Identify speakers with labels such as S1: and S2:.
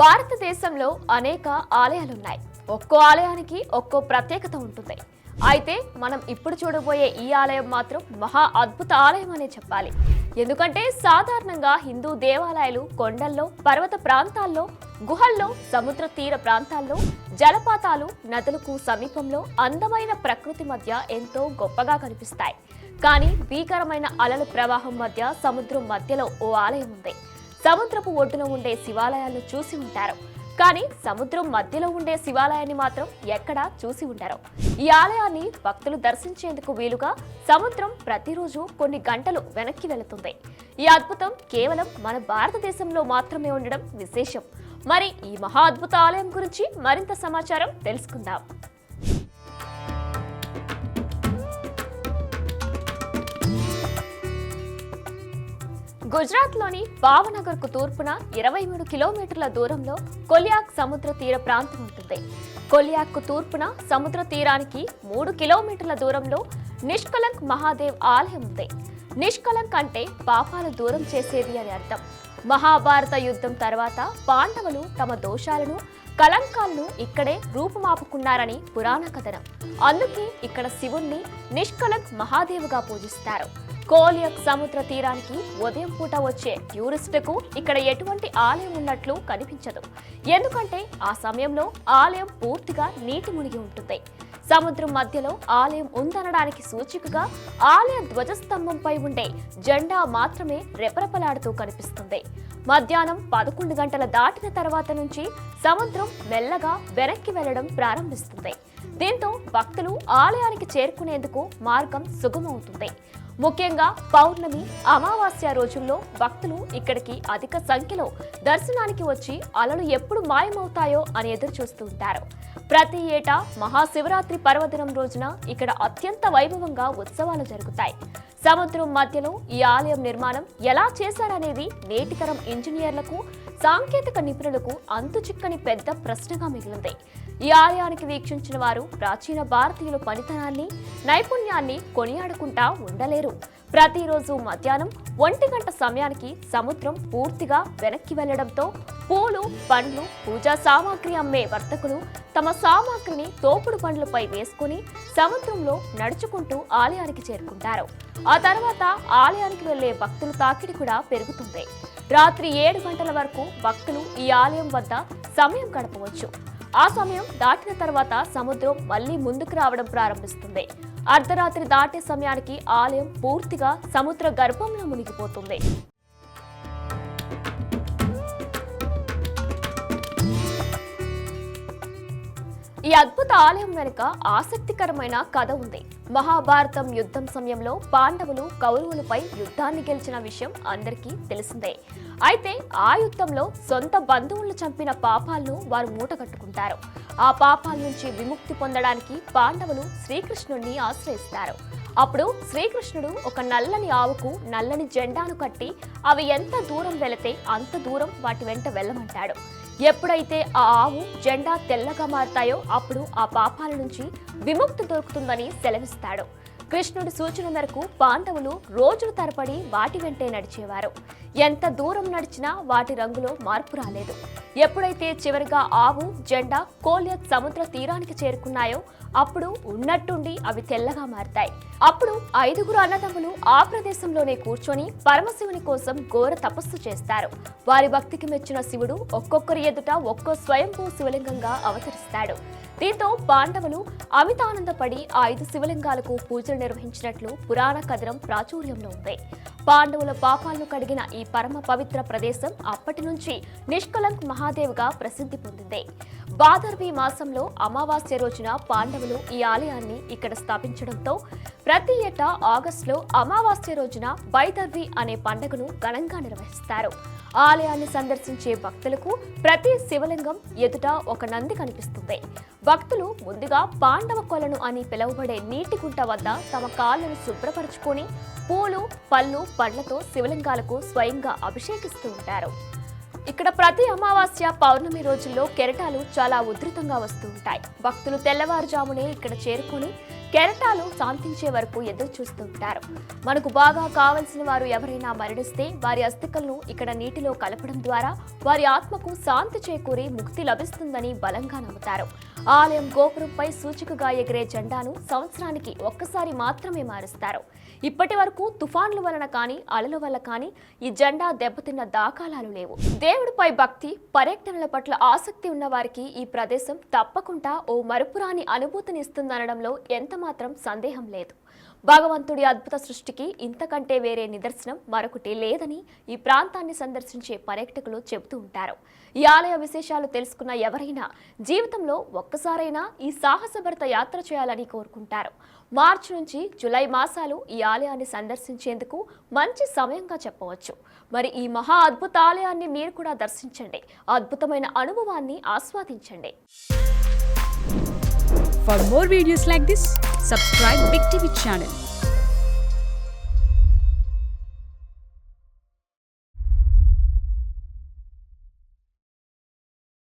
S1: భారతదేశంలో అనేక ఆలయాలున్నాయి. ఒక్కో ఆలయానికి ఒక్కో ప్రత్యేకత ఉంటుంది. అయితే మనం ఇప్పుడు చూడబోయే ఈ ఆలయం మాత్రం మహా అద్భుత ఆలయం అనే చెప్పాలి. ఎందుకంటే సాధారణంగా హిందూ దేవాలయాలు కొండల్లో, పర్వత ప్రాంతాల్లో, గుహల్లో, సముద్ర తీర ప్రాంతాల్లో, జలపాతాలు, నదులకు సమీపంలో అందమైన ప్రకృతి మధ్య ఎంతో గొప్పగా కనిపిస్తాయి. కానీ భీకరమైన అలల ప్రవాహం మధ్య సముద్రం మధ్యలో ఓ ఆలయం ఉంది. సముద్రపు ఒడ్డున ఉండే శివాలయాలను చూసి ఉంటారు, కానీ సముద్రం మధ్యలో ఉండే శివాలయాన్ని మాత్రం ఎక్కడా చూసి ఉండరు. ఈ ఆలయాన్ని భక్తులు దర్శించేందుకు వీలుగా సముద్రం ప్రతిరోజు కొన్ని గంటలు వెనక్కి వెళుతుంది. ఈ అద్భుతం కేవలం మన భారతదేశంలో మాత్రమే ఉండడం విశేషం. మరి ఈ మహా అద్భుత ఆలయం గురించి మరింత సమాచారం తెలుసుకుందాం. గుజరాత్లోని భావనగర్కు తూర్పున 23 కిలోమీటర్ల దూరంలో కొలియాక్ సముద్ర తీర ప్రాంతం ఉంటుంది. కొలియాక్కు తూర్పున సముద్ర తీరానికి 3 కిలోమీటర్ల దూరంలో నిష్కలంక్ మహాదేవ్ ఆలయం ఉంది. నిష్కలంక్ అంటే పాపాలు దూరం చేసేది అని అర్థం. మహాభారత యుద్ధం తర్వాత పాండవులు తమ దోషాలను, కలంకాలను ఇక్కడే రూపుమాపుకున్నారని పురాణ కథనం. అందుకే ఇక్కడ శివుణ్ణి నిష్కలంక్ మహాదేవుగా పూజిస్తారు. కోలియక్ సముద్ర తీరానికి ఉదయం పూట వచ్చే టూరిస్టుకు ఇక్కడ ఎటువంటి ఆలయం ఉన్నట్లు కనిపించదు. ఎందుకంటే ఆ సమయంలో ఆలయం పూర్తిగా నీటి మునిగి ఉంటుంది. సముద్రం మధ్యలో ఆలయం ఉందనడానికి సూచికగా ఆలయ ధ్వజస్తంభంపై ఉండే జెండా మాత్రమే రెపరెపలాడుతూ కనిపిస్తుంది. మధ్యాహ్నం 11 గంటల దాటిన తర్వాత నుంచి సముద్రం మెల్లగా వెనక్కి వెళ్లడం ప్రారంభిస్తుంది. దీంతో భక్తులు ఆలయానికి చేరుకునేందుకు మార్గం సుగమవుతుంది. ముఖ్యంగా పౌర్ణమి, అమావాస్య రోజుల్లో భక్తులు ఇక్కడికి అధిక సంఖ్యలో దర్శనానికి వచ్చి అలలు ఎప్పుడు మాయమవుతాయో అని ఎదురు చూస్తూ ఉంటారు. ప్రతి ఏటా మహాశివరాత్రి పర్వదినం రోజున ఇక్కడ అత్యంత వైభవంగా ఉత్సవాలు జరుగుతాయి. సముద్రం మధ్యలో ఈ ఆలయం నిర్మాణం ఎలా చేశారనేది నేటితరం ఇంజనీర్లకు, సాంకేతిక నిపుణులకు అంతుచిక్కని పెద్ద ప్రశ్నగా మిగిలింది. ఈ ఆలయానికి వీక్షించిన వారు ప్రాచీన భారతీయుల పనితనాన్ని, నైపుణ్యాన్ని కొనియాడుకుంటా ఉండలేరు. ప్రతిరోజు మధ్యాహ్నం 1 గంట సమయానికి సముద్రం పూర్తిగా వెనక్కి వెళ్లడంతో పూలు, పండ్లు, పూజా సామాగ్రి అమ్మే వర్తకులు తమ సామాగ్రిని తోపుడు బండ్లపై వేసుకుని సముద్రంలో నడుచుకుంటూ ఆలయానికి చేరుకుంటారు. ఆ తర్వాత ఆలయానికి వెళ్లే భక్తుల తాకిడి కూడా పెరుగుతుంది. రాత్రి 7 గంటల వరకు భక్తులు ఈ ఆలయం వద్ద సమయం గడపవచ్చు. ఆ సమయం దాటిన తర్వాత సముద్రం మళ్లీ ముందుకు రావడం ప్రారంభిస్తుంది. అర్ధరాత్రి దాటే సమయానికి ఆలయం పూర్తిగా సముద్ర గర్భంలో మునిగిపోతుంది. ఈ అద్భుత ఆలయం వెనుక ఆసక్తికరమైన కథ ఉంది. మహాభారతం యుద్ధం సమయంలో పాండవులు కౌరవులపై యుద్ధాన్ని గెలిచిన విషయం అందరికీ తెలిసిందే. అయితే ఆ యుద్ధంలో సొంత బంధువులను చంపిన పాపాలను వారు మూటగట్టుకుంటారు. ఆ పాపాల నుంచి విముక్తి పొందడానికి పాండవులు శ్రీకృష్ణుడిని ఆశ్రయిస్తారు. అప్పుడు శ్రీకృష్ణుడు ఒక నల్లని ఆవుకు నల్లని జెండాను కట్టి అవి ఎంత దూరం వెళితే అంత దూరం వాటి వెంట వెళ్ళమంటాడు. ఎప్పుడైతే ఆ ఆవు, జెండా తెల్లగా మారుతాయో అప్పుడు ఆ పాపాల నుంచి విముక్తి దొరుకుతుందని సెలవిస్తాడు. కృష్ణుడి సూచన మేరకు పాండవులు రోజుల తరబడి వాటి వెంటే నడిచేవారు. ఎంత దూరం నడిచినా వాటి రంగులో మార్పు రాలేదు. ఎప్పుడైతే చివరిగా ఆవు, జెండా కోలియక్ సముద్ర తీరానికి చేరుకున్నాయో అప్పుడు ఉన్నట్టుండి అవి తెల్లగా మారతాయి. అప్పుడు 5 అన్నదమ్ములు ఆ ప్రదేశంలోనే కూర్చొని పరమశివుని కోసం ఘోర తపస్సు చేస్తారు. వారి భక్తికి మెచ్చిన శివుడు ఒక్కొక్కరి ఎదుట ఒక్కో స్వయంభూ శివలింగంగా అవతరిస్తాడు. దీంతో పాండవులు అమితానందపడి ఆ 5 శివలింగాలకు పూజలు నిర్వహించినట్లు పురాణ కథనం ప్రాచుర్యంలో ఉంది. పాండవుల పాపాలను కడిగిన ఈ పరమ పవిత్ర ప్రదేశం అప్పటి నుంచి నిష్కలంక్ మహాదేవ్గా ప్రసిద్ధి పొందింది. భాదర్వి మాసంలో అమావాస్య రోజున పాండవులు ఈ ఆలయాన్ని ఇక్కడ స్థాపించడంతో ప్రతి ఏటా ఆగస్టులో అమావాస్య రోజున వైదర్వి అనే పండుగను ఘనంగా నిర్వహిస్తారు. ఆలయాన్ని సందర్శించే భక్తులకు ప్రతి శివలింగం ఎదుట ఒక నంది కనిపిస్తుంది. భక్తులు ముందుగా పాండవ కొలను అని పిలువబడే నీటి గుంట వద్ద తమ కాళ్లను శుభ్రపరుచుకొని పూలు, పళ్ళు, పండ్లతో శివలింగాలకు స్వయంగా అభిషేకిస్తూ ఉంటారు. ఇక్కడ ప్రతి అమావాస్య, పౌర్ణమి రోజుల్లో కెరటాలు చాలా ఉధృతంగా వస్తూ ఉంటాయి. భక్తులు తెల్లవారుజామునే ఇక్కడ చేరుకుని కెరటాలు శాంతించే వరకు ఎదురు చూస్తూ ఉంటారు. మనకు బాగా కావలసిన వారు ఎవరైనా మరణిస్తే వారి అస్థికలను ఇక్కడ నీటిలో కలపడం ద్వారా వారి ఆత్మకు శాంతి చేకూరి ముక్తి లభిస్తుందని బలంగా నమ్ముతారు. ఆలయం గోపురంపై సూచికగా ఎగిరే జెండాను సంవత్సరానికి ఒక్కసారి మాత్రమే మారుస్తారు. ఇప్పటి వరకు తుఫాన్ల వలన కానీ అలల వల్ల కానీ ఈ జెండా దెబ్బతిన్న దాఖలాలు లేవు. దేవుడిపై భక్తి, పర్యటనల పట్ల ఆసక్తి ఉన్న వారికి ఈ ప్రదేశం తప్పకుండా ఓ మరుపురాని అనుభూతినిస్తుందనడంలో ఎంతమాత్రం సందేహం లేదు. భగవంతుడి అద్భుత సృష్టికి ఇంతకంటే వేరే నిదర్శనం మరొకటి లేదని ఈ ప్రాంతాన్ని సందర్శించే పర్యాటకులు చెబుతూ ఉంటారు. ఈ ఆలయ విశేషాలు తెలుసుకున్న ఎవరైనా జీవితంలో ఒక్కసారైనా ఈ సాహసభరిత యాత్ర చేయాలని కోరుకుంటారు. మార్చి నుంచి జూలై మాసాలు ఈ ఆలయాన్ని సందర్శించేందుకు మంచి సమయంగా చెప్పవచ్చు. మరి ఈ మహా అద్భుత ఆలయాన్ని మీరు కూడా దర్శించండి, అద్భుతమైన అనుభవాన్ని ఆస్వాదించండి.
S2: For more videos like this, subscribe Big TV channel.